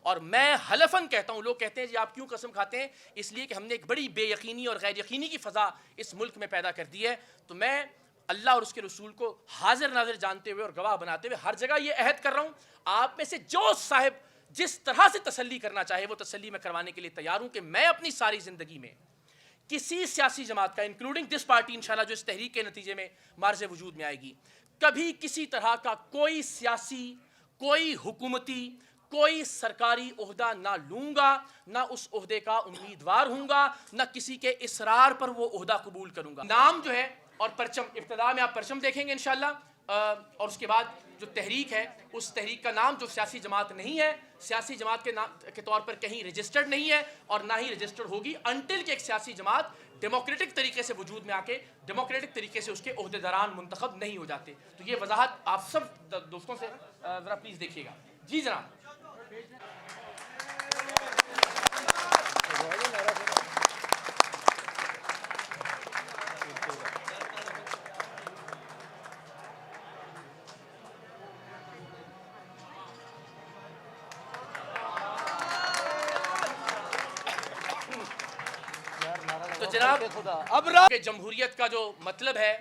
اور میں حلفاً کہتا ہوں، لوگ کہتے ہیں جی آپ کیوں قسم کھاتے ہیں؟ اس لیے کہ ہم نے ایک بڑی بے یقینی اور غیر یقینی کی فضا اس ملک میں پیدا کر دی ہے. تو میں اللہ اور اس کے رسول کو حاضر ناظر جانتے ہوئے اور گواہ بناتے ہوئے ہر جگہ یہ عہد کر رہا ہوں، آپ میں سے جو صاحب جس طرح سے تسلی کرنا چاہے وہ تسلی میں کروانے کے لیے تیار ہوں کہ میں اپنی ساری زندگی میں کسی سیاسی جماعت کا انکلوڈنگ دس پارٹی انشاءاللہ جو اس تحریک کے نتیجے میں معرض وجود میں آئے گی، کبھی کسی طرح کا کوئی سیاسی، کوئی حکومتی، کوئی سرکاری عہدہ نہ لوں گا، نہ اس عہدے کا امیدوار ہوں گا، نہ کسی کے اصرار پر وہ عہدہ قبول کروں گا. نام جو ہے اور پرچم، ابتدا میں آپ پرچم دیکھیں گے انشاءاللہ، اور اس کے بعد جو تحریک ہے اس تحریک کا نام جو سیاسی جماعت نہیں ہے، سیاسی جماعت کے نام کے طور پر کہیں رجسٹرڈ نہیں ہے اور نہ ہی رجسٹرڈ ہوگی انٹل کہ ایک سیاسی جماعت ڈیموکریٹک طریقے سے وجود میں آ کے ڈیموکریٹک طریقے سے اس کے عہدیداران منتخب نہیں ہو جاتے. تو یہ وضاحت آپ سب دوستوں سے ذرا پلیز دیکھیے گا. جی جناب. تو جناب اب کہ جمہوریت کا جو مطلب ہے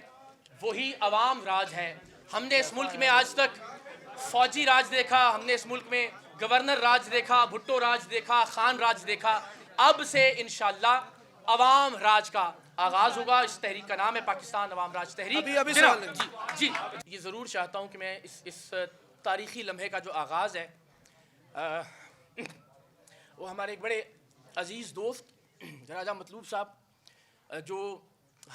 وہی عوام راج ہے. ہم نے اس ملک میں آج تک فوجی راج دیکھا، ہم نے اس ملک میں گورنر راج دیکھا، بھٹو راج دیکھا، خان راج دیکھا. اب سے انشاءاللہ عوام راج کا آغاز ہوگا. اس تحریک کا نام ہے پاکستان عوام راج تحریک. جی یہ ضرور چاہتا ہوں کہ میں اس تاریخی لمحے کا جو آغاز ہے وہ ہمارے ایک بڑے عزیز دوست راجہ مطلوب صاحب جو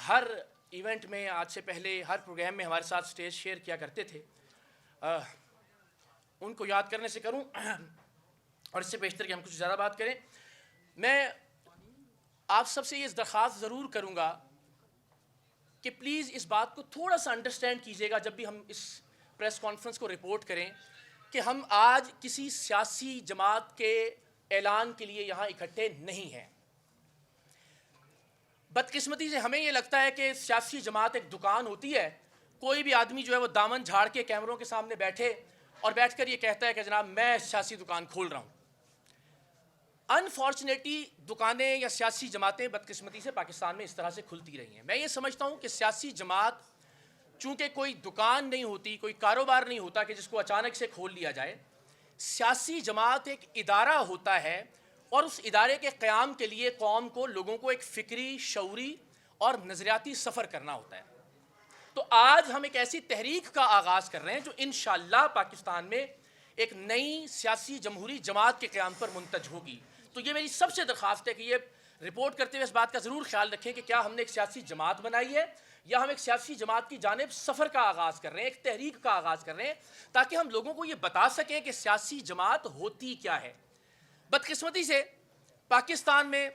ہر ایونٹ میں آج سے پہلے ہر پروگرام میں ہمارے ساتھ سٹیج شیئر کیا کرتے تھے، ان کو یاد کرنے سے کروں اور اس سے بیشتر کہ ہم کچھ زیادہ بات کریں. میں آپ سب سے یہ درخواست ضرور کروں گا کہ پلیز اس بات کو تھوڑا سا انڈرسٹینڈ کیجیے گا جب بھی ہم اس پریس کانفرنس کو رپورٹ کریں کہ ہم آج کسی سیاسی جماعت کے اعلان کے لیے یہاں اکٹھے نہیں ہیں. بدقسمتی سے ہمیں یہ لگتا ہے کہ سیاسی جماعت ایک دکان ہوتی ہے، کوئی بھی آدمی جو ہے وہ دامن جھاڑ کے کیمروں کے سامنے بیٹھے اور بیٹھ کر یہ کہتا ہے کہ جناب میں سیاسی دکان کھول رہا ہوں. انفارچونیٹلی دکانیں یا سیاسی جماعتیں بدقسمتی سے پاکستان میں اس طرح سے کھلتی رہی ہیں. میں یہ سمجھتا ہوں کہ سیاسی جماعت چونکہ کوئی دکان نہیں ہوتی، کوئی کاروبار نہیں ہوتا کہ جس کو اچانک سے کھول لیا جائے. سیاسی جماعت ایک ادارہ ہوتا ہے اور اس ادارے کے قیام کے لیے قوم کو، لوگوں کو ایک فکری، شعوری اور نظریاتی سفر کرنا ہوتا ہے. تو آج ہم ایک ایسی تحریک کا آغاز کر رہے ہیں جو انشاءاللہ پاکستان میں ایک نئی سیاسی جمہوری جماعت کے قیام پر منتج ہوگی. تو یہ میری سب سے درخواست ہے کہ یہ رپورٹ کرتے ہوئے اس بات کا ضرور خیال رکھیں کہ کیا ہم نے ایک سیاسی جماعت بنائی ہے یا ہم ایک سیاسی جماعت کی جانب سفر کا آغاز کر رہے ہیں، ایک تحریک کا آغاز کر رہے ہیں تاکہ ہم لوگوں کو یہ بتا سکیں کہ سیاسی جماعت ہوتی کیا ہے. بدقسمتی سے پاکستان میں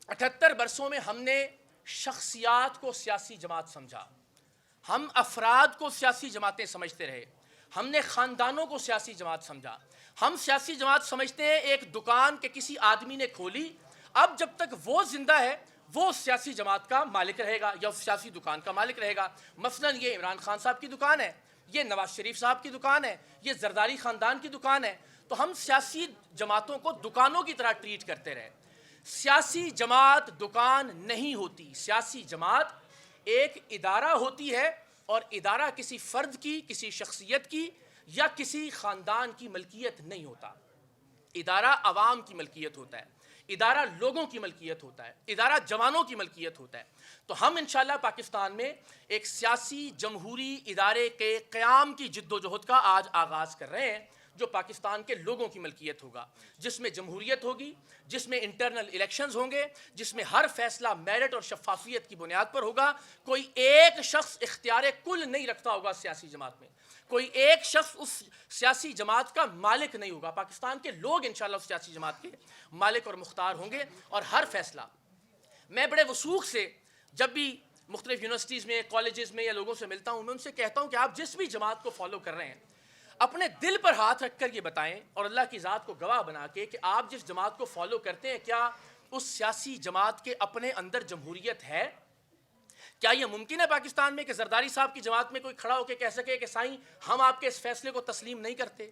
78 برسوں میں ہم نے شخصیات کو سیاسی جماعت سمجھا، ہم افراد کو سیاسی جماعتیں سمجھتے رہے، ہم نے خاندانوں کو سیاسی جماعت سمجھا. ہم سیاسی جماعت سمجھتے ہیں ایک دکان کہ کسی آدمی نے کھولی، اب جب تک وہ زندہ ہے وہ سیاسی جماعت کا مالک رہے گا یا اس سیاسی دکان کا مالک رہے گا. مثلاً یہ عمران خان صاحب کی دکان ہے، یہ نواز شریف صاحب کی دکان ہے، یہ زرداری خاندان کی دکان ہے. تو ہم سیاسی جماعتوں کو دکانوں کی طرح ٹریٹ کرتے رہے. سیاسی جماعت دکان نہیں ہوتی، سیاسی جماعت ایک ادارہ ہوتی ہے اور ادارہ کسی فرد کی، کسی شخصیت کی یا کسی خاندان کی ملکیت نہیں ہوتا. ادارہ عوام کی ملکیت ہوتا ہے، ادارہ لوگوں کی ملکیت ہوتا ہے، ادارہ جوانوں کی ملکیت ہوتا ہے. تو ہم انشاءاللہ پاکستان میں ایک سیاسی جمہوری ادارے کے قیام کی جد و جہد کا آج آغاز کر رہے ہیں جو پاکستان کے لوگوں کی ملکیت ہوگا، جس میں جمہوریت ہوگی، جس میں انٹرنل الیکشنز ہوں گے، جس میں ہر فیصلہ میرٹ اور شفافیت کی بنیاد پر ہوگا. کوئی ایک شخص اختیار کل نہیں رکھتا ہوگا سیاسی جماعت میں، کوئی ایک شخص اس سیاسی جماعت کا مالک نہیں ہوگا. پاکستان کے لوگ انشاءاللہ اس سیاسی جماعت کے مالک اور مختار ہوں گے اور ہر فیصلہ. میں بڑے وثوق سے جب بھی مختلف یونیورسٹیز میں، کالجز میں یا لوگوں سے ملتا ہوں، میں ان سے کہتا ہوں کہ آپ جس بھی جماعت کو فالو کر رہے ہیں اپنے دل پر ہاتھ رکھ کر یہ بتائیں اور اللہ کی ذات کو گواہ بنا کے کہ آپ جس جماعت کو فالو کرتے ہیں کیا اس سیاسی جماعت کے اپنے اندر جمہوریت ہے؟ کیا یہ ممکن ہے پاکستان میں کہ زرداری صاحب کی جماعت میں کوئی کھڑا ہو کے کہہ سکے کہ سائیں ہم آپ کے اس فیصلے کو تسلیم نہیں کرتے؟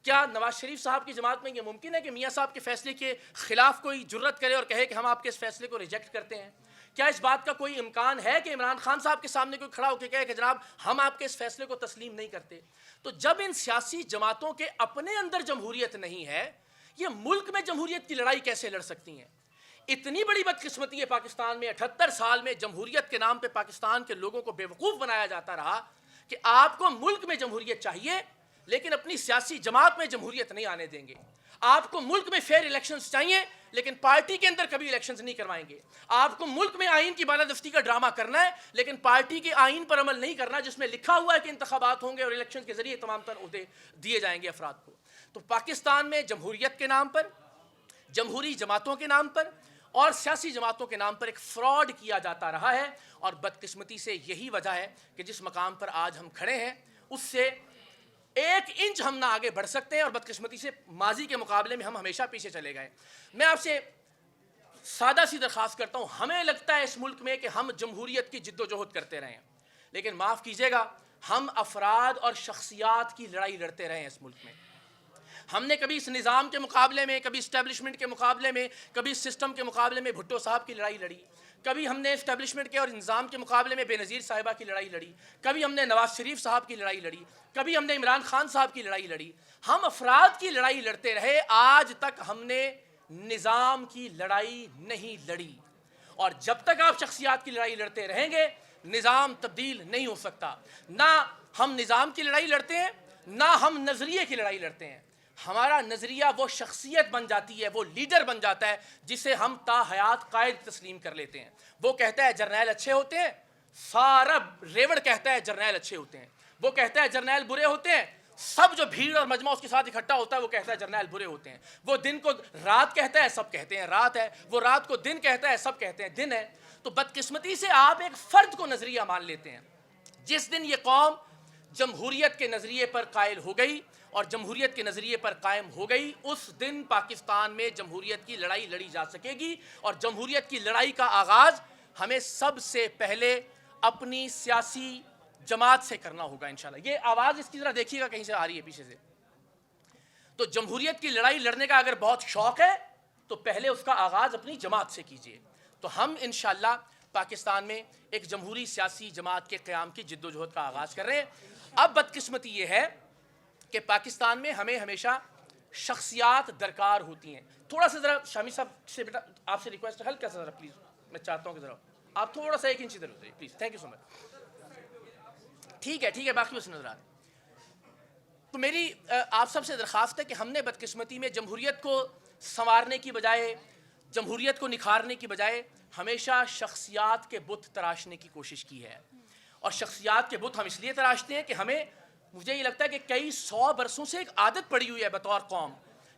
کیا نواز شریف صاحب کی جماعت میں یہ ممکن ہے کہ میاں صاحب کے فیصلے کے خلاف کوئی جرت کرے اور کہے کہ ہم آپ کے اس فیصلے کو ریجیکٹ کرتے ہیں؟ کیا اس بات کا کوئی امکان ہے کہ عمران خان صاحب کے سامنے کوئی کھڑا ہو کے کہے کہ جناب ہم آپ کے اس فیصلے کو تسلیم نہیں کرتے؟ تو جب ان سیاسی جماعتوں کے اپنے اندر جمہوریت نہیں ہے، یہ ملک میں جمہوریت کی لڑائی کیسے لڑ سکتی ہیں؟ اتنی بڑی بدقسمتی ہے پاکستان میں، 78 سال میں جمہوریت کے نام پہ پاکستان کے لوگوں کو بیوقوف بنایا جاتا رہا کہ آپ کو ملک میں جمہوریت چاہیے لیکن اپنی سیاسی جماعت میں جمہوریت نہیں آنے دیں گے. آپ کو ملک میں فیئر الیکشنز چاہیے لیکن پارٹی کے اندر کبھی الیکشنز نہیں کروائیں گے. آپ کو ملک میں آئین کی بالادستی کا ڈرامہ کرنا ہے لیکن پارٹی کے آئین پر عمل نہیں کرنا جس میں لکھا ہوا ہے کہ انتخابات ہوں گے اور الیکشن کے ذریعے تمام تر عہدے دیے جائیں گے افراد کو. تو پاکستان میں جمہوریت کے نام پر، جمہوری جماعتوں کے نام پر اور سیاسی جماعتوں کے نام پر ایک فراڈ کیا جاتا رہا ہے، اور بدقسمتی سے یہی وجہ ہے کہ جس مقام پر آج ہم کھڑے ہیں اس سے 1 انچ ہم نہ آگے بڑھ سکتے ہیں، اور بدقسمتی سے ماضی کے مقابلے میں ہم ہمیشہ پیچھے چلے گئے. میں آپ سے سادہ سی درخواست کرتا ہوں، ہمیں لگتا ہے اس ملک میں کہ ہم جمہوریت کی جد و جہد کرتے رہے ہیں، لیکن معاف کیجیے گا ہم افراد اور شخصیات کی لڑائی لڑتے رہے ہیں اس ملک میں. ہم نے کبھی اس نظام کے مقابلے میں، کبھی اسٹیبلشمنٹ کے مقابلے میں، کبھی اس سسٹم کے مقابلے میں بھٹو صاحب کی لڑائی لڑی، کبھی ہم نے اسٹیبلشمنٹ کے اور نظام کے مقابلے میں بے نظیر صاحبہ کی لڑائی لڑی، کبھی ہم نے نواز شریف صاحب کی لڑائی لڑی، کبھی ہم نے عمران خان صاحب کی لڑائی لڑی. ہم افراد کی لڑائی لڑتے رہے، آج تک ہم نے نظام کی لڑائی نہیں لڑی. اور جب تک آپ شخصیات کی لڑائی لڑتے رہیں گے نظام تبدیل نہیں ہو سکتا. نہ ہم نظام کی لڑائی لڑتے ہیں نہ ہم نظریے کی لڑائی لڑتے ہیں. ہمارا نظریہ وہ شخصیت بن جاتی ہے، وہ لیڈر بن جاتا ہے جسے ہم تا حیات قائد تسلیم کر لیتے ہیں. وہ کہتا ہے جرنیل اچھے ہوتے ہیں، سارا ریوڑ کہتا ہے جرنیل اچھے ہوتے ہیں. وہ کہتا ہے جرنیل برے ہوتے ہیں، سب جو بھیڑ اور مجمع اس کے ساتھ اکٹھا ہوتا ہے وہ کہتا ہے جرنیل برے ہوتے ہیں. وہ دن کو رات کہتا ہے، سب کہتے ہیں رات ہے. وہ رات کو دن کہتا ہے، سب کہتے ہیں دن ہے. تو بدقسمتی سے آپ ایک فرد کو نظریہ مان لیتے ہیں. جس دن یہ قوم جمہوریت کے نظریے پر قائل ہو گئی اور جمہوریت کے نظریے پر قائم ہو گئی، اس دن پاکستان میں جمہوریت کی لڑائی لڑی جا سکے گی. اور جمہوریت کی لڑائی کا آغاز ہمیں سب سے پہلے اپنی سیاسی جماعت سے کرنا ہوگا انشاءاللہ. یہ آواز اس کی ذرا دیکھیے گا کہیں سے آ رہی ہے پیچھے سے. تو جمہوریت کی لڑائی لڑنے کا اگر بہت شوق ہے تو پہلے اس کا آغاز اپنی جماعت سے کیجئے. تو ہم انشاءاللہ پاکستان میں ایک جمہوری سیاسی جماعت کے قیام کی جد و جہد کا آغاز کر رہے ہیں. اب بدقسمتی یہ ہے کہ پاکستان میں ہمیں ہمیشہ شخصیات درکار ہوتی ہیں. تھوڑا سا ذرا شامی صاحب سے بیٹا آپ سے ریکویسٹ ہے، ہلکا سا ذرا پلیز، میں چاہتا ہوں کہ ذرا آپ تھوڑا سا 1 انچ ادھر ہو جائیے پلیز. تھینک یو سو مچ. ٹھیک ہے باقی اس نظر آ رہے ہیں. تو میری آپ سب سے درخواست ہے کہ ہم نے بدقسمتی میں جمہوریت کو سنوارنے کی بجائے، جمہوریت کو نکھارنے کی بجائے ہمیشہ شخصیات کے بت تراشنے کی کوشش کی ہے. اور شخصیات کے بت ہم اس لیے تراشتے ہیں کہ ہمیں، مجھے یہ لگتا ہے کہ کئی 100 برسوں سے ایک عادت پڑی ہوئی ہے بطور قوم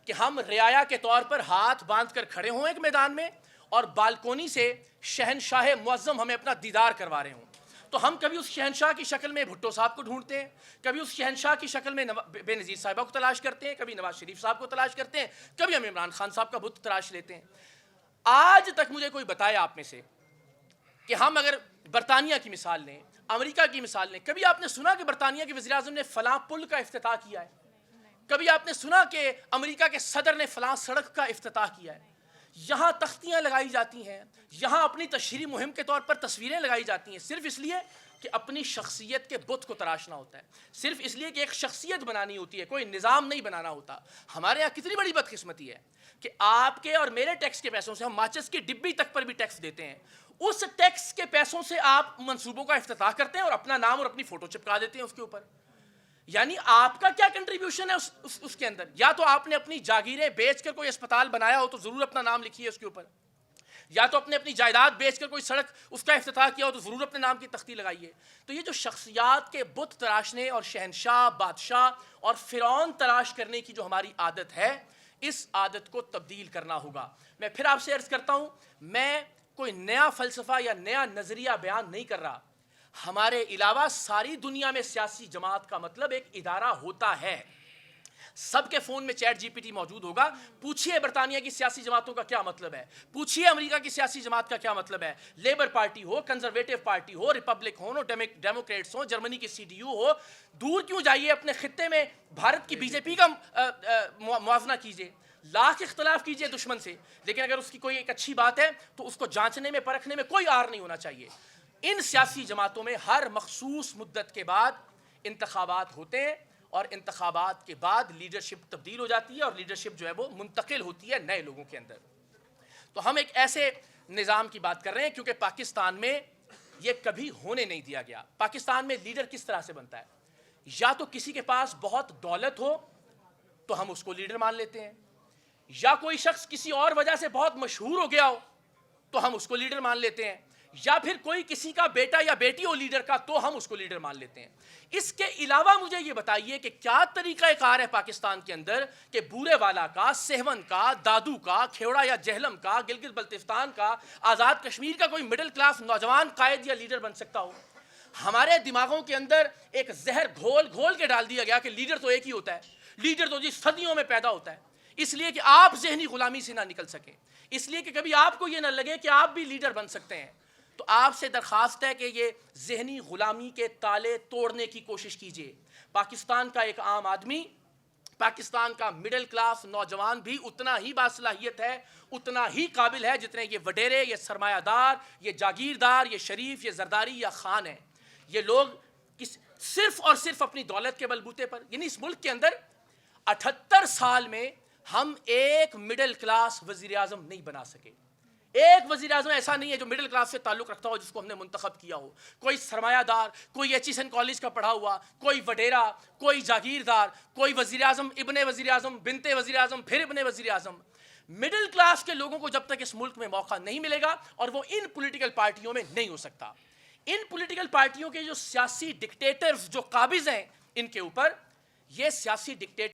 کہ ہم رعایا کے طور پر ہاتھ باندھ کر کھڑے ہوں ایک میدان میں اور بالکونی سے شہنشاہ معظم ہمیں اپنا دیدار کروا رہے ہوں. تو ہم کبھی اس شہنشاہ کی شکل میں بھٹو صاحب کو ڈھونڈتے ہیں، کبھی اس شہنشاہ کی شکل میں بے نظیر صاحبہ کو تلاش کرتے ہیں، کبھی نواز شریف صاحب کو تلاش کرتے ہیں، کبھی ہم عمران خان صاحب کا بت تلاش لیتے ہیں. آج تک مجھے کوئی بتائے آپ میں سے کہ ہم اگر برطانیہ کی مثال لیں، امریکہ کی مثال لیں، کبھی آپ نے سنا کہ برطانیہ کے وزیر اعظم نے فلاں پل کا افتتاح کیا ہے؟ کبھی آپ نے سنا کہ امریکہ کے صدر نے فلاں سڑک کا افتتاح کیا ہے؟ یہاں تختیاں لگائی جاتی ہیں، یہاں اپنی تشہیری مہم کے طور پر تصویریں لگائی جاتی ہیں، صرف اس لیے کہ اپنی شخصیت کے بت کو تراشنا ہوتا ہے، صرف اس لیے کہ ایک شخصیت بنانی ہوتی ہے، کوئی نظام نہیں بنانا ہوتا. ہمارے یہاں کتنی بڑی بدقسمتی ہے کہ آپ کے اور میرے ٹیکس کے پیسوں سے ہم ماچس کی ڈبی تک پر بھی ٹیکس دیتے ہیں. اس ٹیکس کے پیسوں سے آپ منصوبوں کا افتتاح کرتے ہیں اور اپنا نام اور اپنی فوٹو چپکا دیتے ہیں اس کے اوپر. یعنی آپ کا کیا کنٹریبیوشن ہے اس کے اندر؟ یا تو آپ نے اپنی جاگیریں بیچ کر کوئی اسپتال بنایا ہو تو ضرور اپنا نام لکھیے اس کے اوپر، یا تو اپنی جائیداد بیچ کر کوئی سڑک اس کا افتتاح کیا ہو تو ضرور اپنے نام کی تختی لگائیے. تو یہ جو شخصیات کے بت تراشنے اور شہنشاہ، بادشاہ اور فرعون تلاش کرنے کی جو ہماری عادت ہے، اس عادت کو تبدیل کرنا ہوگا. میں پھر آپ سے عرض کرتا ہوں، میں کوئی نیا فلسفہ یا نیا نظریہ بیان نہیں کر رہا. ہمارے علاوہ ساری دنیا میں سیاسی جماعت کا مطلب ایک ادارہ ہوتا ہے. سب کے فون میں چیٹ جی پی ٹی موجود ہوگا. پوچھئے برطانیہ کی سیاسی جماعتوں کا کیا مطلب ہے, پوچھئے امریکہ کی سیاسی جماعت کا کیا مطلب ہے, لیبر پارٹی ہو, کنزرویٹو پارٹی ہو, ریپبلک ہو, ڈیموکریٹس ہو, جرمنی کی سی ڈی یو ہو. دور کیوں جائیے, اپنے خطے میں بھارت کی بی جے پی کا موازنہ کیجئے, لاکھ اختلاف کیجئے دشمن سے, لیکن اگر اس کی کوئی ایک اچھی بات ہے تو اس کو جانچنے میں پرکھنے میں کوئی آر نہیں ہونا چاہیے. ان سیاسی جماعتوں میں ہر مخصوص مدت کے بعد انتخابات ہوتے ہیں, اور انتخابات کے بعد لیڈرشپ تبدیل ہو جاتی ہے, اور لیڈرشپ جو ہے وہ منتقل ہوتی ہے نئے لوگوں کے اندر. تو ہم ایک ایسے نظام کی بات کر رہے ہیں کیونکہ پاکستان میں یہ کبھی ہونے نہیں دیا گیا. پاکستان میں لیڈر کس طرح سے بنتا ہے, یا تو کسی کے پاس بہت دولت ہو تو ہم اس کو لیڈر مان لیتے ہیں, یا کوئی شخص کسی اور وجہ سے بہت مشہور ہو گیا ہو تو ہم اس کو لیڈر مان لیتے ہیں, یا پھر کوئی کسی کا بیٹا یا بیٹی ہو لیڈر کا تو ہم اس کو لیڈر مان لیتے ہیں. اس کے علاوہ مجھے یہ بتائیے کہ کیا طریقہ کار ہے پاکستان کے اندر کہ بورے والا کا, سہون کا, دادو کا, کھیوڑا یا جہلم کا, گلگت بلتستان کا, آزاد کشمیر کا کوئی مڈل کلاس نوجوان قائد یا لیڈر بن سکتا ہو؟ ہمارے دماغوں کے اندر ایک زہر گھول کے ڈال دیا گیا کہ لیڈر تو ایک ہی ہوتا ہے, لیڈر تو جی صدیوں میں پیدا ہوتا ہے, اس لیے کہ آپ ذہنی غلامی سے نہ نکل سکیں, اس لیے کہ کبھی آپ کو یہ نہ لگے کہ آپ بھی لیڈر بن سکتے ہیں. تو آپ سے درخواست ہے کہ یہ ذہنی غلامی کے تالے توڑنے کی کوشش کیجئے. پاکستان کا ایک عام آدمی, پاکستان کا مڈل کلاس نوجوان بھی اتنا ہی باصلاحیت ہے, اتنا ہی قابل ہے جتنے یہ وڈیرے, یہ سرمایہ دار, یہ جاگیردار, یہ شریف, یہ زرداری یا خان ہیں. یہ لوگ صرف اور صرف اپنی دولت کے بلبوتے پر, یعنی اس ملک کے اندر 78 سال میں ہم ایک مڈل کلاس وزیر اعظم نہیں بنا سکے. ایک وزیر اعظم ایسا نہیں ہے جو مڈل کلاس سے تعلق رکھتا ہو جس کو ہم نے منتخب کیا ہو. کوئی سرمایہ دار, کوئی ایچ ایس این کالج کا پڑھا ہوا, کوئی وڈیرا, کوئی جاگیردار, کوئی وزیر اعظم, ابن وزیر اعظم, بنتے وزیر اعظم, پھر ابن وزیر اعظم. مڈل کلاس کے لوگوں کو جب تک اس ملک میں موقع نہیں ملے گا, اور وہ ان پولیٹیکل پارٹیوں میں نہیں ہو سکتا. ان پولیٹیکل پارٹیوں کے جو سیاسی ڈکٹیٹرز جو قابض ہیں ان کے اوپر, یہ سیاسی ڈکٹیٹر